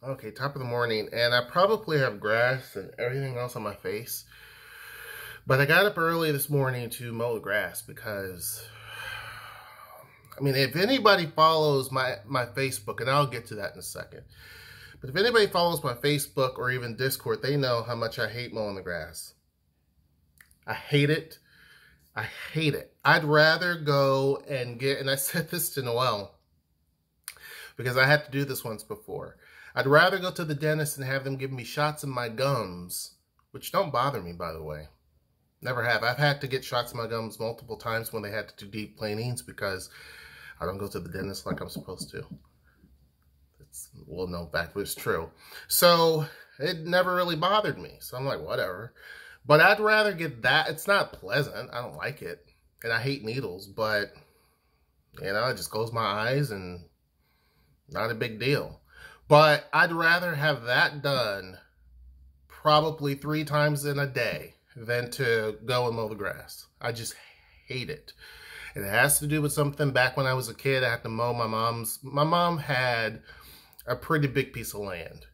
Okay, top of the morning, and I probably have grass and everything else on my face. But I got up early this morning to mow the grass because, I mean, if anybody follows my Facebook, and I'll get to that in a second, but if anybody follows my Facebook or even Discord, they know how much I hate mowing the grass. I hate it. I hate it. I'd rather go and and I said this to Noelle because I had to do this once before. I'd rather go to the dentist and have them give me shots in my gums, which don't bother me, by the way. Never have. I've had to get shots in my gums multiple times when they had to do deep cleanings because I don't go to the dentist like I'm supposed to. Well, no, back, but it's true. So it never really bothered me. So I'm like, whatever. But I'd rather get that. It's not pleasant. I don't like it. And I hate needles, but, I just close my eyes and not a big deal. But I'd rather have that done probably 3 times in a day than to go and mow the grass. I just hate it. And it has to do with something back when I was a kid. I had to mow my mom had a pretty big piece of land.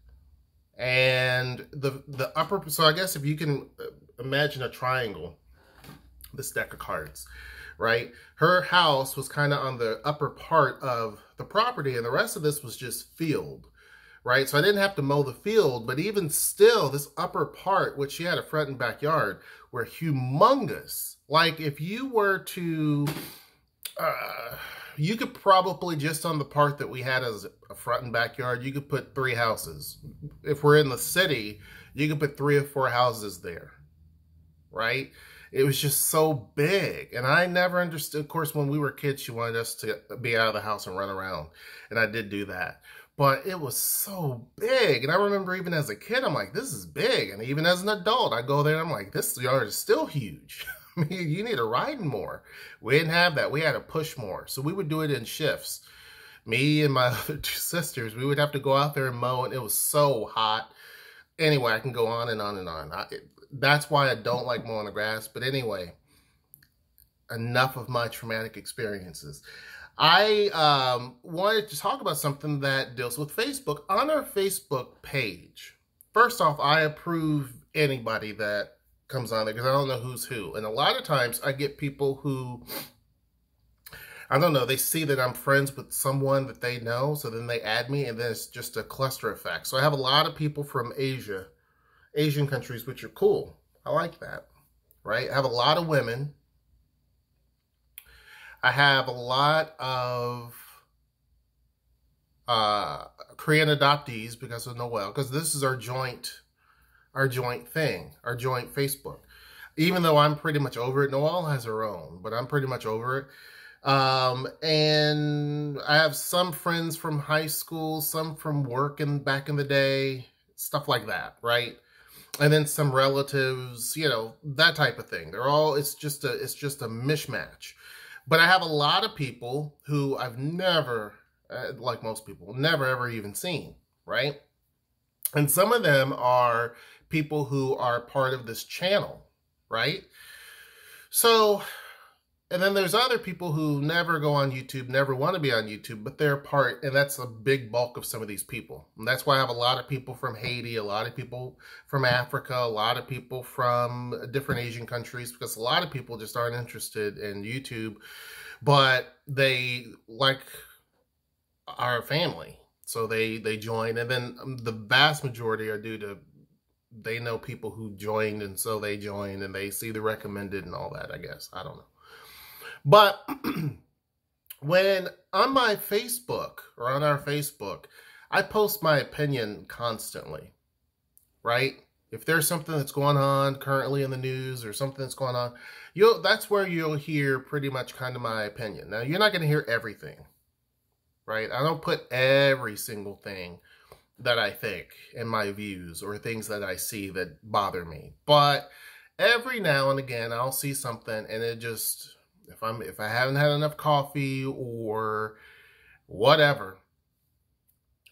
And the upper, so I guess if you can imagine a triangle, this deck of cards, right? Her house was kind of on the upper part of the property, and the rest of this was just field, right? So I didn't have to mow the field, but even still, this upper part, which she had a front and backyard, were humongous. Like if you were to, you could probably, just on the part that we had as a front and backyard, you could put 3 houses. If we're in the city, you could put 3 or 4 houses there, right? It was just so big. And I never understood. Of course, when we were kids, she wanted us to be out of the house and run around. And I did do that. But it was so big. And I remember even as a kid, I'm like, this is big. And even as an adult, I go there and I'm like, this yard is still huge. I mean, you need to ride more. We didn't have that. We had to push more. So we would do it in shifts. Me and my other 2 sisters, we would have to go out there and mow. And it was so hot. Anyway, I can go on and on and on. That's why I don't like mowing the grass. But anyway, enough of my traumatic experiences. I wanted to talk about something that deals with Facebook. On our Facebook page, first off, I approve anybody that comes on there because I don't know who's who. And a lot of times I get people who, I don't know, they see that I'm friends with someone that they know, so then they add me, and then it's just a cluster effect. So I have a lot of people from Asian countries, which are cool. I like that, right? I have a lot of women. I have a lot of Korean adoptees because of Noelle, because this is our joint thing, our joint Facebook. Even though I'm pretty much over it, Noelle has her own, but I'm pretty much over it. And I have some friends from high school, some from work and back in the day, stuff like that, right? And then some relatives, that type of thing. It's just a mishmash. But I have a lot of people who I've never, like most people, never ever even seen, right? And some of them are people who are part of this channel, right? So, and then there's other people who never go on YouTube, never want to be on YouTube, but they're part, and that's a big bulk of some of these people. And that's why I have a lot of people from Haiti, a lot of people from Africa, a lot of people from different Asian countries, because a lot of people just aren't interested in YouTube, but they like our family. So they join, and then the vast majority are due to, they know people who joined, and so they join, and they see the recommended and all that, I guess. I don't know. But when on my Facebook or on our Facebook, I post my opinion constantly, right? If there's something that's going on currently in the news or something that's going on, that's where you'll hear pretty much kind of my opinion. Now, you're not going to hear everything, right? I don't put every single thing that I think in my views or things that I see that bother me. But every now and again, I'll see something and it just, if I haven't had enough coffee or whatever,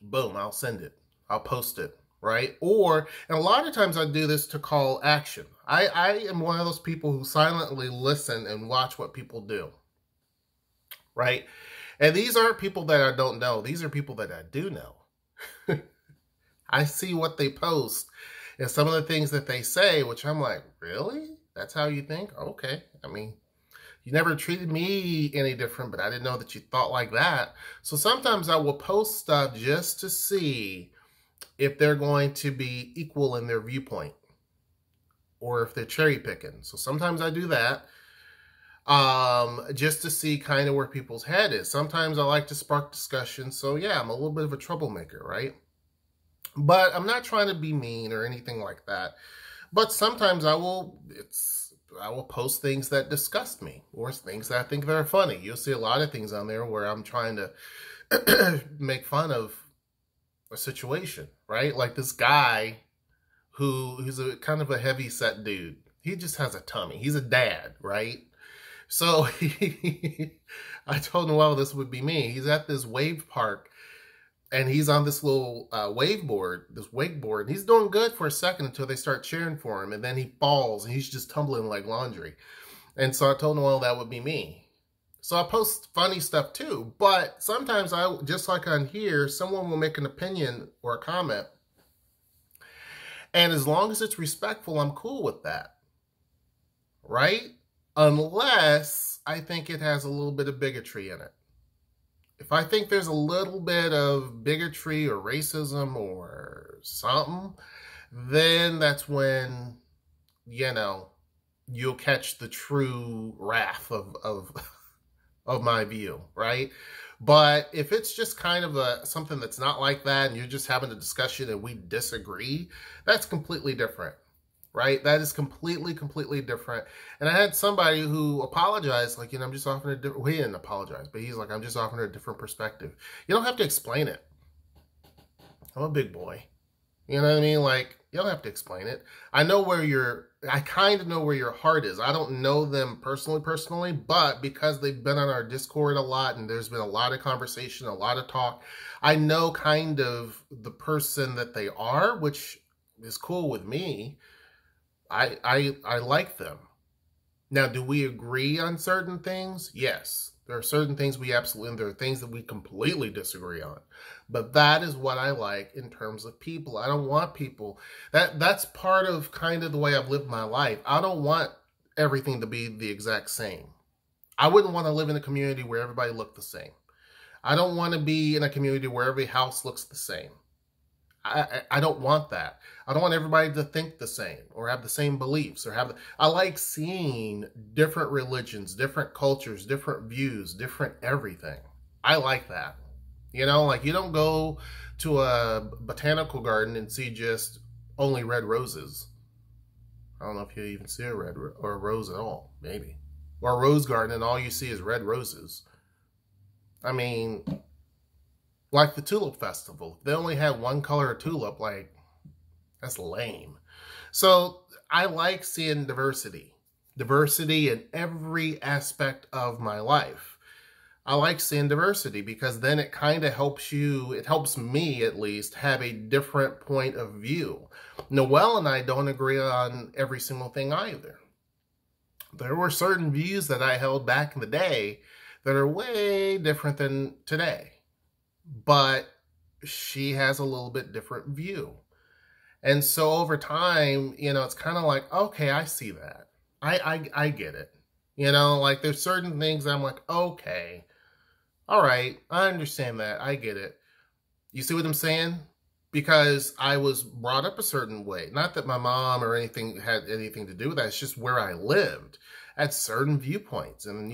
boom, I'll send it. I'll post it, right? And a lot of times I do this to call action. I am one of those people who silently listen and watch what people do, right? And these aren't people that I don't know. These are people that I do know. I see what they post and some of the things that they say, which I'm like, really? That's how you think? Okay. I mean, you never treated me any different, but I didn't know that you thought like that. So sometimes I will post stuff just to see if they're going to be equal in their viewpoint or if they're cherry picking. So sometimes I do that just to see kind of where people's head is. Sometimes I like to spark discussion. So yeah, I'm a little bit of a troublemaker, right? But I'm not trying to be mean or anything like that. But sometimes I will post things that disgust me or things that I think that are funny. You'll see a lot of things on there where I'm trying to make fun of a situation, right? Like this guy who's a kind of a heavy set dude. He just has a tummy. He's a dad, right? So I told him, well, this would be me. He's at this wave park and he's on this little wakeboard. He's doing good for a second until they start cheering for him. And then he falls and he's just tumbling like laundry. And so I told him, well, that would be me. So I post funny stuff too. But sometimes just like on here, someone will make an opinion or a comment. And as long as it's respectful, I'm cool with that. Right? Unless I think it has a little bit of bigotry in it. If I think there's a little bit of bigotry or racism or something, then that's when, you'll catch the true wrath of my view, right? But if it's just kind of something that's not like that and you're just having a discussion and we disagree, that's completely different. Right? That is completely different. And I had somebody who apologized, like, I'm just offering a different, well, he didn't apologize, but he's like, I'm just offering a different perspective. You don't have to explain it. I'm a big boy. You know what I mean? Like, you don't have to explain it. I kind of know where your heart is. I don't know them personally, but because they've been on our Discord a lot and there's been a lot of conversation, a lot of talk, I know kind of the person that they are, which is cool with me. I like them. Now, do we agree on certain things? Yes. There are certain things and there are things that we completely disagree on. But that is what I like in terms of people. I don't want people, that's part of kind of the way I've lived my life. I don't want everything to be the exact same. I wouldn't want to live in a community where everybody looked the same. I don't want to be in a community where every house looks the same. I don't want that. I don't want everybody to think the same or have the same beliefs I like seeing different religions, different cultures, different views, different everything. I like that. Like you don't go to a botanical garden and see just only red roses. I don't know if you even see a red or a rose at all, maybe. Or a rose garden and all you see is red roses. I mean, like the Tulip Festival. If they only had one color of tulip, like, that's lame. So I like seeing diversity. Diversity in every aspect of my life. I like seeing diversity because then it kind of helps me at least, have a different point of view. Noelle and I don't agree on every single thing either. There were certain views that I held back in the day that are way different than today. But she has a little bit different view. And so over time, it's kind of like, okay, I see that. I get it. Like there's certain things I'm like, okay, all right, I understand that. I get it. You see what I'm saying? Because I was brought up a certain way. Not that my mom or anything had anything to do with that. It's just where I lived at certain viewpoints. And,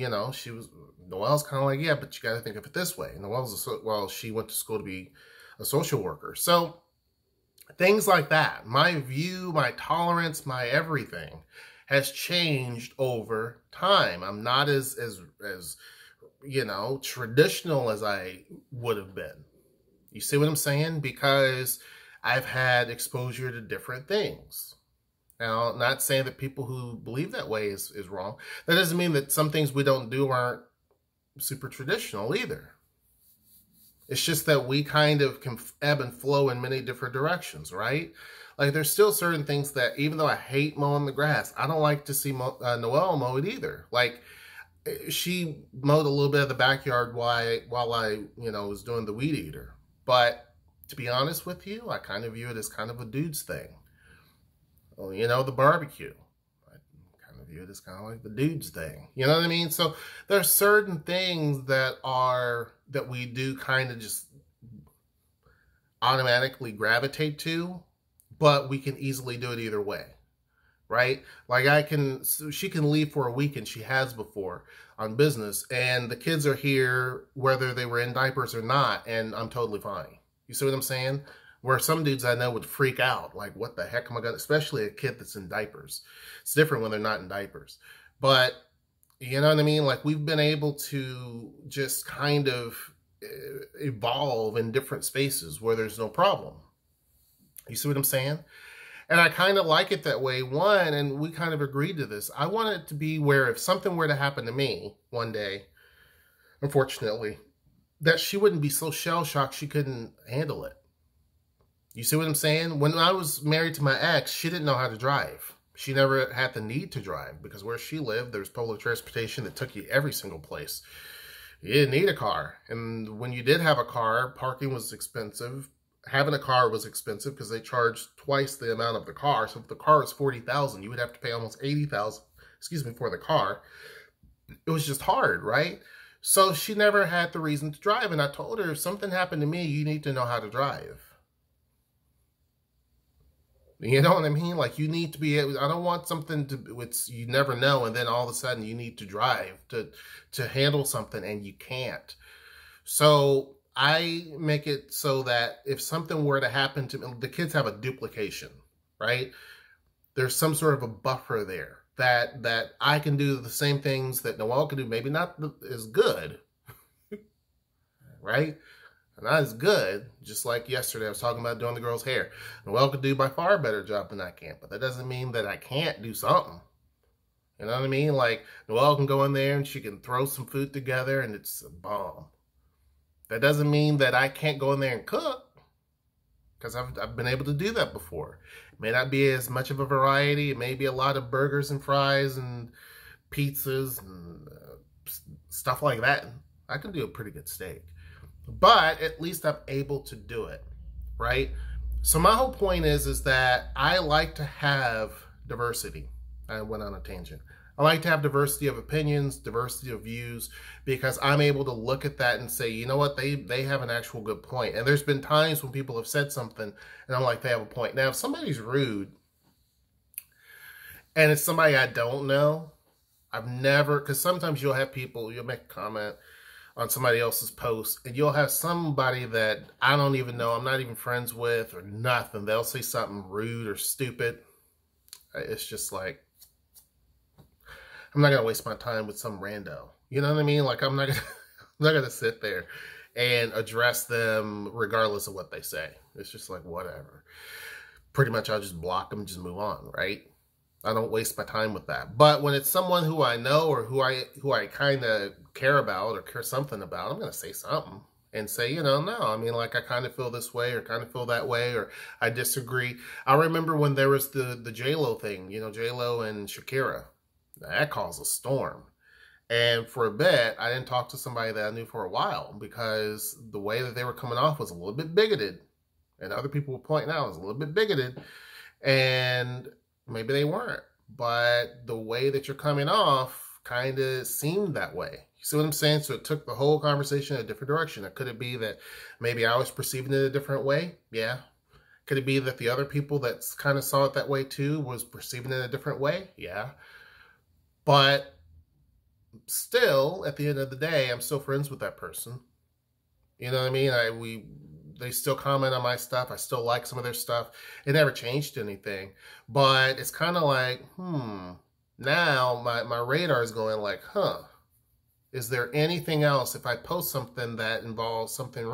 Noelle's kind of like, yeah, but you got to think of it this way. Noelle's, she went to school to be a social worker. So things like that. My view, my tolerance, my everything has changed over time. I'm not as traditional as I would have been. You see what I'm saying? Because I've had exposure to different things. Now, not saying that people who believe that way is wrong. That doesn't mean that some things we don't do aren't super traditional either. It's just that we kind of can ebb and flow in many different directions, right? Like there's still certain things that, even though I hate mowing the grass, I don't like to see Noelle mow it either. Like she mowed a little bit of the backyard while I was doing the weed eater. But to be honest with you, I kind of view it as kind of a dude's thing. Well, you know, the barbecue. I kind of view it as kind of like the dude's thing. You know what I mean? So there's certain things that we do kind of just automatically gravitate to, but we can easily do it either way. Right? Like she can leave for a week, and she has before on business, and the kids are here whether they were in diapers or not, and I'm totally fine. You see what I'm saying? Where some dudes I know would freak out, like, what the heck am I gonna, especially a kid that's in diapers. It's different when they're not in diapers. But, you know what I mean? Like, we've been able to just kind of evolve in different spaces where there's no problem. You see what I'm saying? And I kind of like it that way. One, and we kind of agreed to this, I want it to be where if something were to happen to me one day, unfortunately, that she wouldn't be so shell-shocked she couldn't handle it. You see what I'm saying? When I was married to my ex, she didn't know how to drive. She never had the need to drive because where she lived, there's public transportation that took you every single place. You didn't need a car. And when you did have a car, parking was expensive. Having a car was expensive because they charged twice the amount of the car. So if the car is $40,000, you would have to pay almost $80,000, for the car. It was just hard, right? So she never had the reason to drive. And I told her, if something happened to me, you need to know how to drive. You know what I mean? Like, you need to be able, I don't want something to, it's, you never know, and then all of a sudden you need to drive to handle something and you can't. So I make it so that if something were to happen to me, the kids have a duplication, right? There's some sort of a buffer there that I can do the same things that Noelle can do, maybe not as good, right? Not as good, just like yesterday I was talking about doing the girl's hair. Noelle could do by far a better job than I can, but that doesn't mean that I can't do something. You know what I mean? Like, Noelle can go in there and she can throw some food together and it's a bomb. That doesn't mean that I can't go in there and cook, because I've been able to do that before. It may not be as much of a variety. It may be a lot of burgers and fries and pizzas and stuff like that. I can do a pretty good steak. But at least I'm able to do it, right? So my whole point is that I like to have diversity. I went on a tangent. I like to have diversity of opinions, diversity of views, because I'm able to look at that and say, you know what, they have an actual good point. And there's been times when people have said something, and I'm like, they have a point. Now, if somebody's rude, and it's somebody I don't know, I've never, because sometimes you'll have people, you'll make a comment on somebody else's post, and you'll have somebody that I don't even know, I'm not even friends with or nothing. They'll say something rude or stupid. It's just like, I'm not going to waste my time with some rando. You know what I mean? Like, I'm not going to sit there and address them regardless of what they say. It's just like, whatever. Pretty much I'll just block them, just move on, right? I don't waste my time with that. But when it's someone who I know or who I kind of care about or care something about, I'm going to say something and say, you know, no, I mean, like, I kind of feel this way or kind of feel that way, or I disagree. I remember when there was the J-Lo thing, you know, J-Lo and Shakira. That caused a storm. And for a bit, I didn't talk to somebody that I knew for a while because the way that they were coming off was a little bit bigoted. And other people were pointing out it was a little bit bigoted. And maybe they weren't. But the way that you're coming off kind of seemed that way. You see what I'm saying? So it took the whole conversation in a different direction. Or could it be that maybe I was perceiving it a different way? Yeah. Could it be that the other people that kind of saw it that way too was perceiving it a different way? Yeah. But still, at the end of the day, I'm still friends with that person. You know what I mean? They still comment on my stuff. I still like some of their stuff. It never changed anything. But it's kind of like, now my radar is going like, is there anything else? If I post something that involves something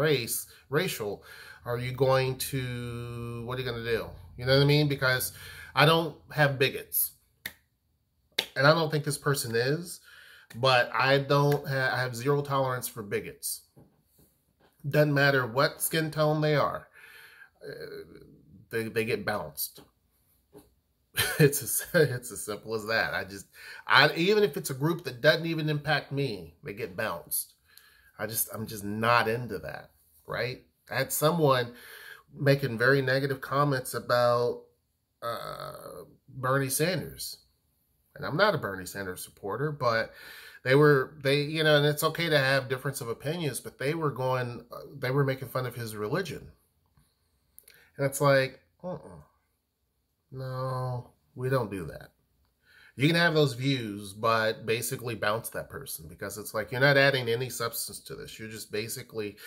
racial, are you going to, what are you going to do? You know what I mean? Because I don't have bigots. And I don't think this person is, but I have zero tolerance for bigots. Doesn't matter what skin tone they are. They get bounced. It's as simple as that. Even if it's a group that doesn't even impact me, they get bounced. I'm just not into that, right? I had someone making very negative comments about Bernie Sanders. And I'm not a Bernie Sanders supporter, but you know, and it's okay to have difference of opinions, but they were making fun of his religion. And it's like, no, we don't do that. You can have those views, but basically bounce that person, because it's like, you're not adding any substance to this. You're just basically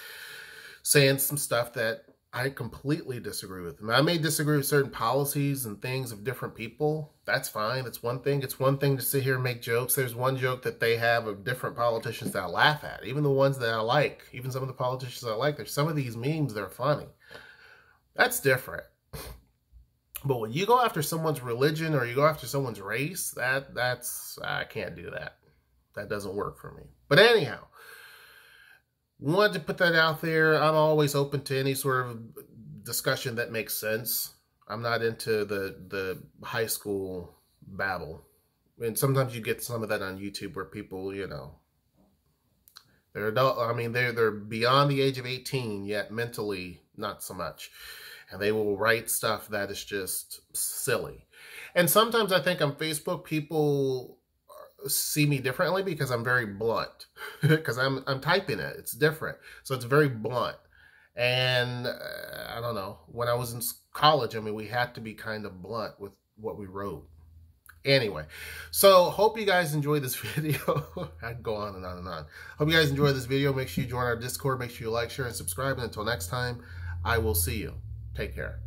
saying some stuff that I completely disagree with. I mean, I may disagree with certain policies and things of different people. That's fine. It's one thing. It's one thing to sit here and make jokes. There's one joke that they have of different politicians that I laugh at. Even the ones that I like, even some of the politicians I like, there's some of these memes, they're funny. That's different. But when you go after someone's religion or you go after someone's race, that's I can't do that. That doesn't work for me. But anyhow, wanted to put that out there. I'm always open to any sort of discussion that makes sense. I'm not into the high school babble. And sometimes you get some of that on YouTube where people, you know, they're adult. I mean, they're beyond the age of 18, yet mentally not so much. And they will write stuff that is just silly. And sometimes I think on Facebook, people see me differently because I'm very blunt. Because I'm typing it. It's different. So it's very blunt. And I don't know. When I was in college, I mean, we had to be kind of blunt with what we wrote. Anyway, so hope you guys enjoyed this video. I'd go on and on and on. Hope you guys enjoyed this video. Make sure you join our Discord. Make sure you like, share, and subscribe. And until next time, I will see you. Take care.